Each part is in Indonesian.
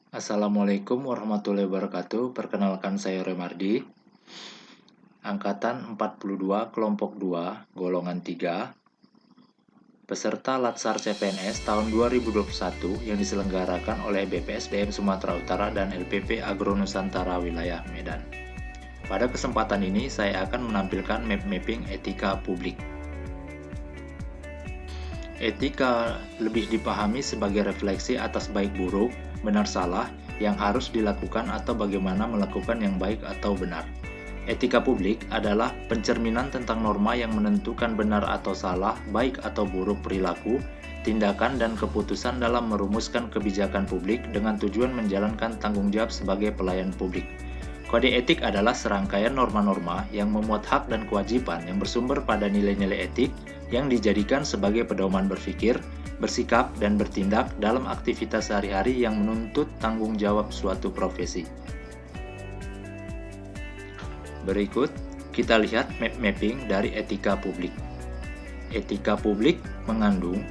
Assalamualaikum warahmatullahi wabarakatuh. Perkenalkan saya Remardi, Angkatan 42, Kelompok 2, Golongan 3, peserta Latsar CPNS tahun 2021 yang diselenggarakan oleh BPSDM Sumatera Utara dan LPP Agro Nusantara Wilayah Medan. Pada kesempatan ini, saya akan menampilkan map-mapping etika publik. Etika lebih dipahami sebagai refleksi atas baik buruk, benar salah, yang harus dilakukan atau bagaimana melakukan yang baik atau benar. Etika publik adalah pencerminan tentang norma yang menentukan benar atau salah, baik atau buruk perilaku, tindakan dan keputusan dalam merumuskan kebijakan publik dengan tujuan menjalankan tanggung jawab sebagai pelayan publik. Kode etik adalah serangkaian norma-norma yang memuat hak dan kewajiban yang bersumber pada nilai-nilai etik yang dijadikan sebagai pedoman berpikir, bersikap, dan bertindak dalam aktivitas sehari-hari yang menuntut tanggung jawab suatu profesi. Berikut, kita lihat map mapping dari etika publik. Etika publik mengandung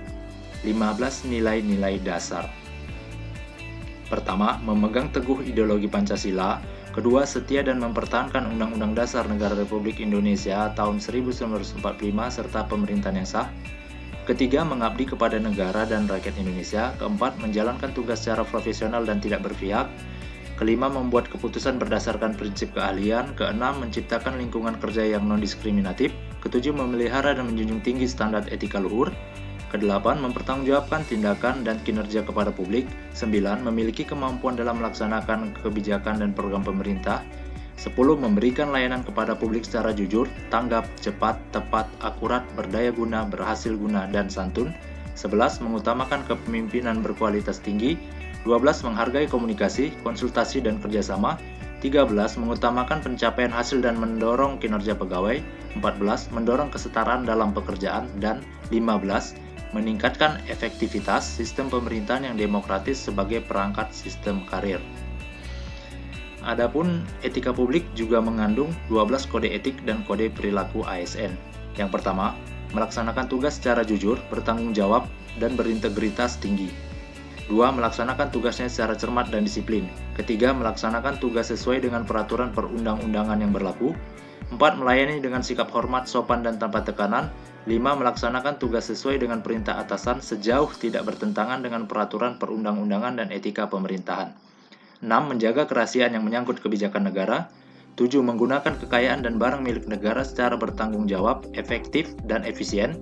15 nilai-nilai dasar. Pertama, memegang teguh ideologi Pancasila. Kedua, setia dan mempertahankan Undang-Undang Dasar Negara Republik Indonesia tahun 1945 serta pemerintahan yang sah. Ketiga, mengabdi kepada negara dan rakyat Indonesia. Keempat, menjalankan tugas secara profesional dan tidak berpihak. Kelima, membuat keputusan berdasarkan prinsip keahlian. Keenam, menciptakan lingkungan kerja yang non-diskriminatif. Ketujuh, memelihara dan menjunjung tinggi standar etika luhur. Kedelapan, mempertanggungjawabkan tindakan dan kinerja kepada publik. 9. Memiliki kemampuan dalam melaksanakan kebijakan dan program pemerintah. 10. Memberikan layanan kepada publik secara jujur, tanggap, cepat, tepat, akurat, berdaya guna, berhasil guna, dan santun. 11. Mengutamakan kepemimpinan berkualitas tinggi. 12. Menghargai komunikasi, konsultasi, dan kerjasama. 13. Mengutamakan pencapaian hasil dan mendorong kinerja pegawai. 14. Mendorong kesetaraan dalam pekerjaan. Dan 15. Meningkatkan efektivitas sistem pemerintahan yang demokratis sebagai perangkat sistem karir. Adapun etika publik juga mengandung 12 kode etik dan kode perilaku ASN. Yang pertama, melaksanakan tugas secara jujur, bertanggung jawab, dan berintegritas tinggi. 2. Melaksanakan tugasnya secara cermat dan disiplin. Ketiga, melaksanakan tugas sesuai dengan peraturan perundang-undangan yang berlaku. 4. Melayani dengan sikap hormat, sopan, dan tanpa tekanan. 5. Melaksanakan tugas sesuai dengan perintah atasan sejauh tidak bertentangan dengan peraturan perundang-undangan dan etika pemerintahan. 6. Menjaga kerahasiaan yang menyangkut kebijakan negara. 7. Menggunakan kekayaan dan barang milik negara secara bertanggung jawab, efektif, dan efisien.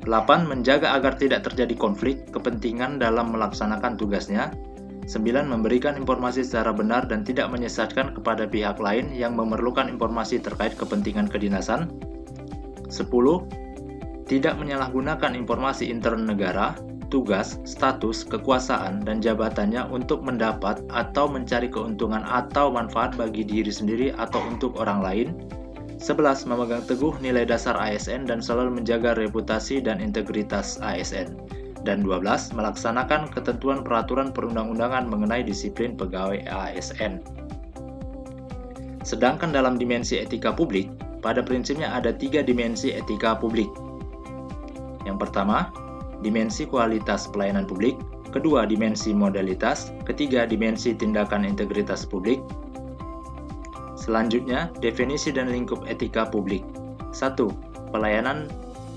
8. Menjaga agar tidak terjadi konflik kepentingan dalam melaksanakan tugasnya. 9. Memberikan informasi secara benar dan tidak menyesatkan kepada pihak lain yang memerlukan informasi terkait kepentingan kedinasan. 10. Tidak menyalahgunakan informasi intern negara, tugas, status, kekuasaan, dan jabatannya untuk mendapat atau mencari keuntungan atau manfaat bagi diri sendiri atau untuk orang lain. 11. Memegang teguh nilai dasar ASN dan selalu menjaga reputasi dan integritas ASN. Dan 12. Melaksanakan ketentuan peraturan perundang-undangan mengenai disiplin pegawai ASN. Sedangkan dalam dimensi etika publik, pada prinsipnya ada 3 dimensi etika publik. Yang pertama, dimensi kualitas pelayanan publik. Kedua, dimensi modalitas. Ketiga, dimensi tindakan integritas publik. Selanjutnya, definisi dan lingkup etika publik. 1. Pelayanan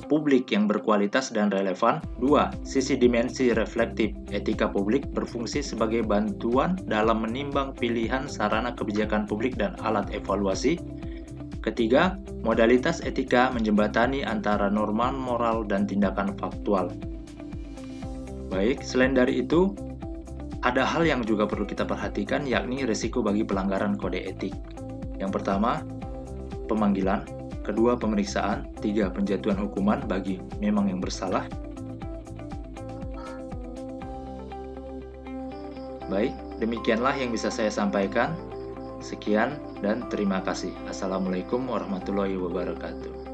publik yang berkualitas dan relevan. 2. Sisi dimensi reflektif etika publik berfungsi sebagai bantuan dalam menimbang pilihan sarana kebijakan publik dan alat evaluasi. Ketiga, modalitas etika menjembatani antara norma moral dan tindakan faktual. Baik, selain dari itu, ada hal yang juga perlu kita perhatikan, yakni risiko bagi pelanggaran kode etik. Yang pertama, pemanggilan. Kedua, pemeriksaan. 3. Penjatuhan hukuman bagi memang yang bersalah. Baik, demikianlah yang bisa saya sampaikan. Sekian dan terima kasih. Assalamualaikum warahmatullahi wabarakatuh.